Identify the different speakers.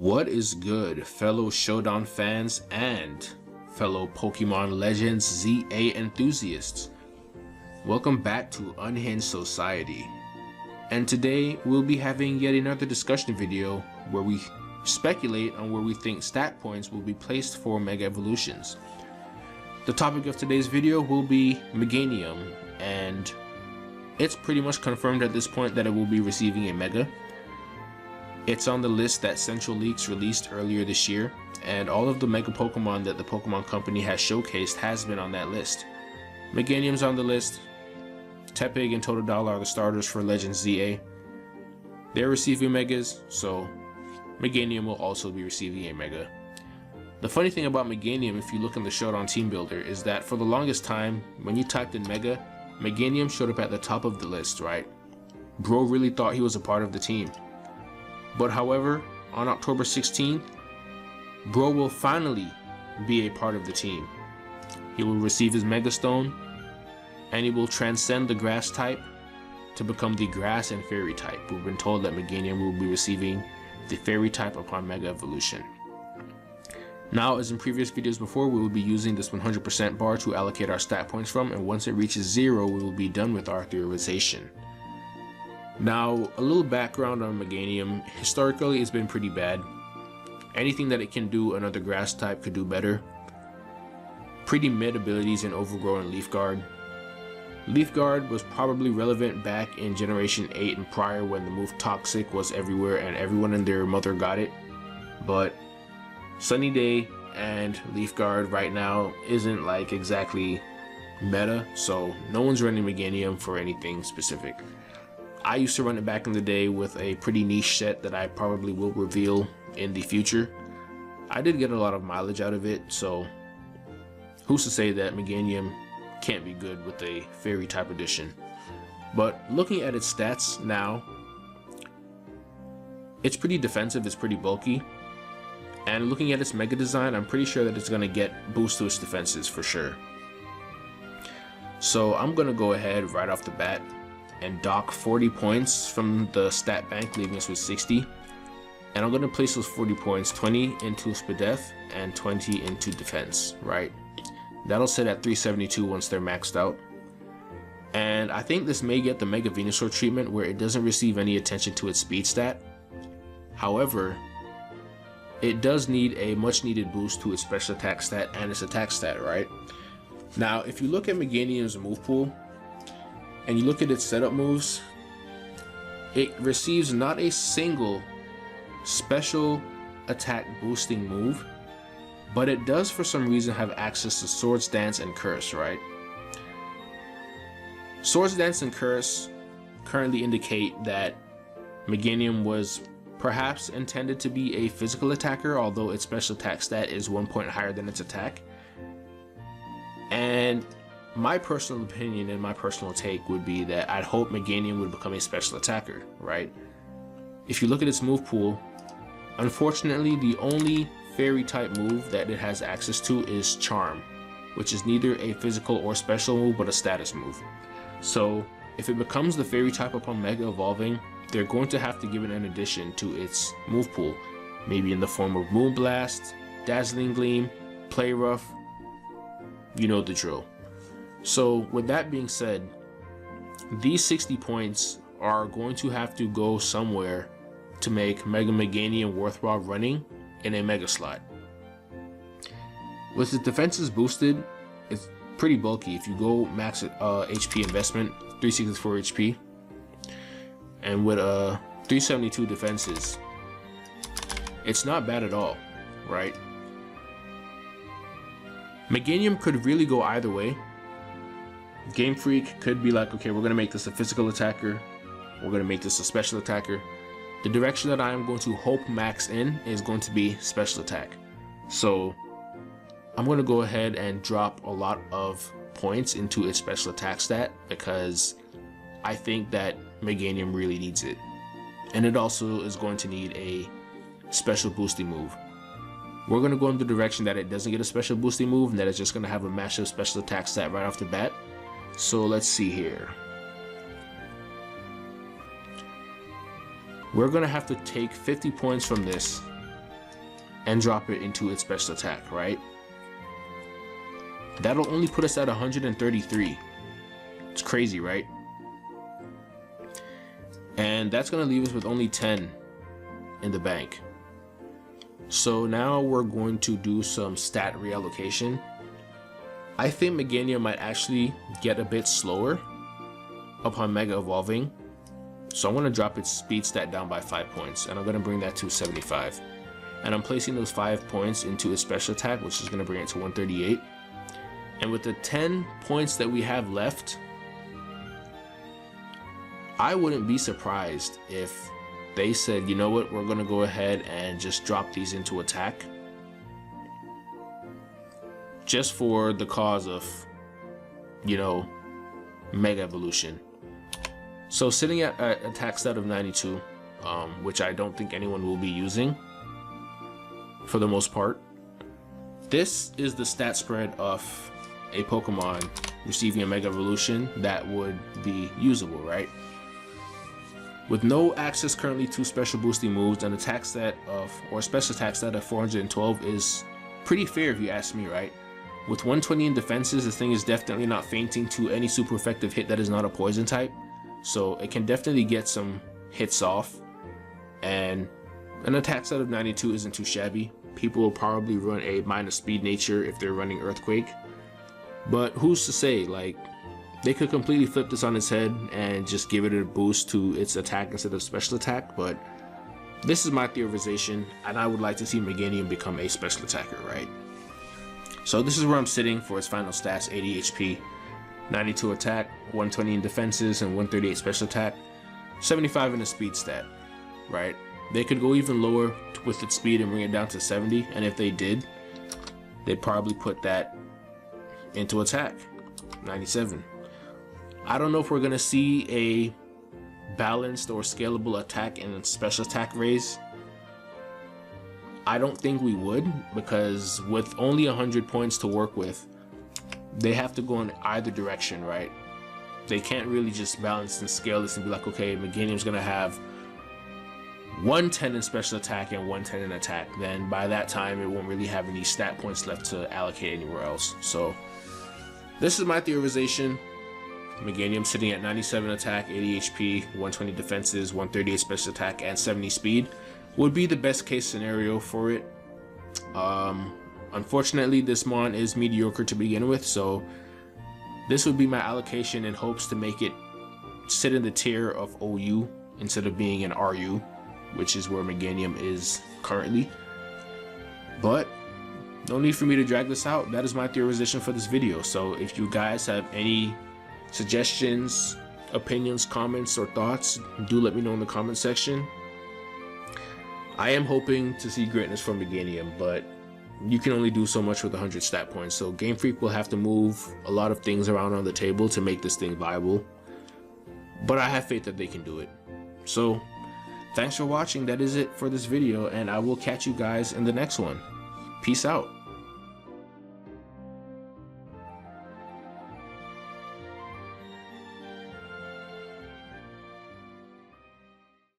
Speaker 1: What is good, fellow Showdown fans and fellow Pokemon Legends ZA enthusiasts? Welcome back to Unhinged Society. And today we'll be having yet another discussion video where we speculate on where we think stat points will be placed for Mega Evolutions. The topic of today's video will be Meganium, and it's pretty much confirmed at this point that it will be receiving a Mega. It's on the list that Central Leaks released earlier this year, and all of the Mega Pokemon that the Pokemon Company has showcased has been on that list. Meganium's on the list. Tepig and Totodile are the starters for Legends ZA. They're receiving Megas, so Meganium will also be receiving a Mega. The funny thing about Meganium, if you look in the Showdown Team Builder, is that for the longest time, when you typed in Mega, Meganium showed up at the top of the list, right? Bro really thought he was a part of the team. But however, on October 16th, Bro will finally be a part of the team. He will receive his Mega Stone, and he will transcend the Grass type to become the Grass and Fairy type. We've been told that Meganium will be receiving the Fairy type upon Mega Evolution. Now, as in previous videos before, we will be using this 100% bar to allocate our stat points from, and once it reaches 0, we will be done with our theorization. Now, a little background on Meganium. Historically, it's been pretty bad. Anything that it can do, another Grass type could do better. Pretty mid abilities in Overgrow and Leaf Guard. Leaf Guard was probably relevant back in Generation 8 and prior when the move Toxic was everywhere and everyone and their mother got it. But Sunny Day and Leaf Guard right now isn't like exactly meta, so no one's running Meganium for anything specific. I used to run it back in the day with a pretty niche set that I probably will reveal in the future. I did get a lot of mileage out of it, so who's to say that Meganium can't be good with a Fairy type edition. But looking at its stats now, it's pretty defensive, it's pretty bulky. And looking at its Mega design, I'm pretty sure that it's going to get boost to its defenses for sure. So I'm going to go ahead right off the bat and dock 40 points from the stat bank, leaving us with 60. And I'm going to place those 40 points, 20 into Spadef and 20 into defense, right? That'll sit at 372 once they're maxed out. And I think this may get the Mega Venusaur treatment where it doesn't receive any attention to its speed stat. However, it does need a much needed boost to its special attack stat and its attack stat, right? Now, if you look at Meganium's move pool, and you look at its setup moves, it receives not a single special attack boosting move, but it does for some reason have access to Swords Dance and Curse, right? Swords Dance and Curse currently indicate that Meganium was perhaps intended to be a physical attacker, although its special attack stat is 1 point higher than its attack. And my personal opinion and my personal take would be that I'd hope Meganium would become a special attacker, right? If you look at its move pool, unfortunately the only Fairy type move that it has access to is Charm, which is neither a physical or special move but a status move. So if it becomes the Fairy type upon Mega Evolving, they're going to have to give it an addition to its move pool, maybe in the form of Moonblast, Dazzling Gleam, Play Rough, you know the drill. So with that being said, these 60 points are going to have to go somewhere to make Mega Meganium worthwhile running in a Mega slot. With its defenses boosted, it's pretty bulky. If you go max HP investment, 364 HP, and with 372 defenses, it's not bad at all, right? Meganium could really go either way. Game Freak could be like, okay, we're going to make this a physical attacker, we're going to make this a special attacker. The direction that I am going to hope max in is going to be special attack. So I'm going to go ahead and drop a lot of points into its special attack stat because I think that Meganium really needs it. And it also is going to need a special boosting move. We're going to go in the direction that it doesn't get a special boosting move and that it's just going to have a massive special attack stat right off the bat. So let's see here. We're going to have to take 50 points from this and drop it into its special attack, right? That'll only put us at 133. It's crazy, right? And that's gonna leave us with only 10 in the bank. So now we're going to do some stat reallocation. I think Meganium might actually get a bit slower upon Mega Evolving. So I'm gonna drop its speed stat down by 5 points, and I'm gonna bring that to 75. And I'm placing those 5 points into its special attack, which is gonna bring it to 138. And with the 10 points that we have left, I wouldn't be surprised if they said, you know what, we're gonna go ahead and just drop these into attack. Just for the cause of, you know, Mega Evolution. So sitting at an attack stat of 92, which I don't think anyone will be using for the most part. This is the stat spread of a Pokemon receiving a Mega Evolution that would be usable, right? With no access currently to special boosting moves, an attack stat of, or special attack stat of 412 is pretty fair if you ask me, right? With 120 in defenses, this thing is definitely not fainting to any super effective hit that is not a poison type. So it can definitely get some hits off. And an attack stat of 92 isn't too shabby. People will probably run a minus speed nature if they're running Earthquake. But who's to say, like, they could completely flip this on its head and just give it a boost to its attack instead of special attack. But this is my theorization, and I would like to see Meganium become a special attacker, right? So this is where I'm sitting for its final stats: 80 HP, 92 attack, 120 in defenses, and 138 special attack, 75 in the speed stat, right? They could go even lower with its speed and bring it down to 70, and if they did, they'd probably put that into attack, 97. I don't know if we're gonna see a balanced or scalable attack and special attack raise. I don't think we would, because with only 100 points to work with, they have to go in either direction, right? They can't really just balance and scale this and be like, okay, Meganium's gonna have 110 in special attack and 110 in attack. Then by that time, it won't really have any stat points left to allocate anywhere else. So this is my theorization. Meganium sitting at 97 attack, 80 HP, 120 defenses, 138 special attack, and 70 speed would be the best case scenario for it. Unfortunately, this mon is mediocre to begin with, so this would be my allocation in hopes to make it sit in the tier of OU instead of being an RU, which is where Meganium is currently. But no need for me to drag this out. That is my theorization for this video. So if you guys have any suggestions, opinions, comments, or thoughts, do let me know in the comment section. I am hoping to see greatness from Meganium, but you can only do so much with 100 stat points, so Game Freak will have to move a lot of things around on the table to make this thing viable. But I have faith that they can do it. So thanks for watching. That is it for this video, and I will catch you guys in the next one. Peace out.